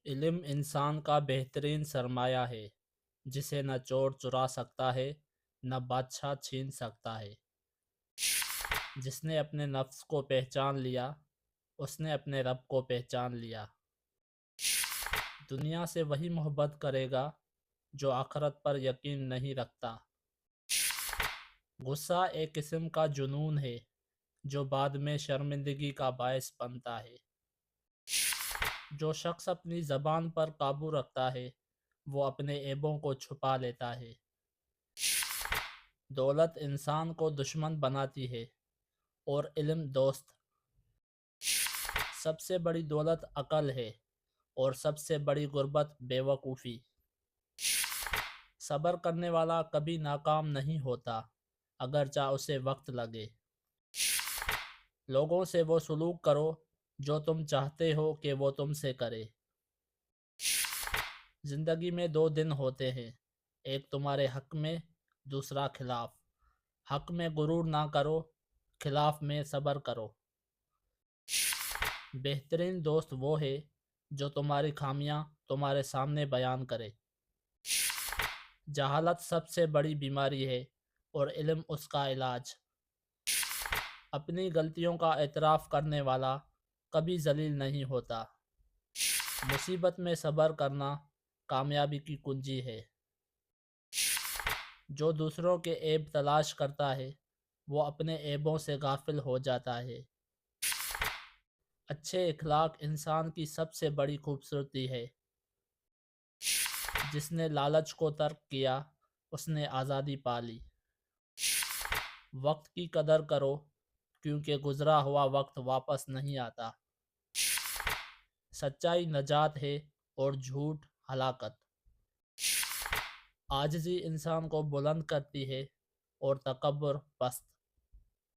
علم انسان کا بہترین سرمایہ ہے جسے نہ چور چرا سکتا ہے نہ بادشاہ چھین سکتا ہے۔ جس نے اپنے نفس کو پہچان لیا اس نے اپنے رب کو پہچان لیا۔ دنیا سے وہی محبت کرے گا جو آخرت پر یقین نہیں رکھتا۔ غصہ ایک قسم کا جنون ہے جو بعد میں شرمندگی کا باعث بنتا ہے۔ جو شخص اپنی زبان پر قابو رکھتا ہے وہ اپنے عیبوں کو چھپا لیتا ہے۔ دولت انسان کو دشمن بناتی ہے اور علم دوست۔ سب سے بڑی دولت عقل ہے اور سب سے بڑی غربت بے وقوفی۔ صبر کرنے والا کبھی ناکام نہیں ہوتا اگرچہ اسے وقت لگے۔ لوگوں سے وہ سلوک کرو جو تم چاہتے ہو کہ وہ تم سے کرے۔ زندگی میں دو دن ہوتے ہیں، ایک تمہارے حق میں، دوسرا خلاف۔ حق میں غرور نہ کرو، خلاف میں صبر کرو۔ بہترین دوست وہ ہے جو تمہاری خامیاں تمہارے سامنے بیان کرے۔ جہالت سب سے بڑی بیماری ہے اور علم اس کا علاج۔ اپنی غلطیوں کا اعتراف کرنے والا کبھی ذلیل نہیں ہوتا۔ مصیبت میں صبر کرنا کامیابی کی کنجی ہے۔ جو دوسروں کے عیب تلاش کرتا ہے وہ اپنے عیبوں سے غافل ہو جاتا ہے۔ اچھے اخلاق انسان کی سب سے بڑی خوبصورتی ہے۔ جس نے لالچ کو ترک کیا اس نے آزادی پا لی۔ وقت کی قدر کرو کیونکہ گزرا ہوا وقت واپس نہیں آتا۔ سچائی نجات ہے اور جھوٹ ہلاکت۔ عاجزی انسان کو بلند کرتی ہے اور تکبر پست۔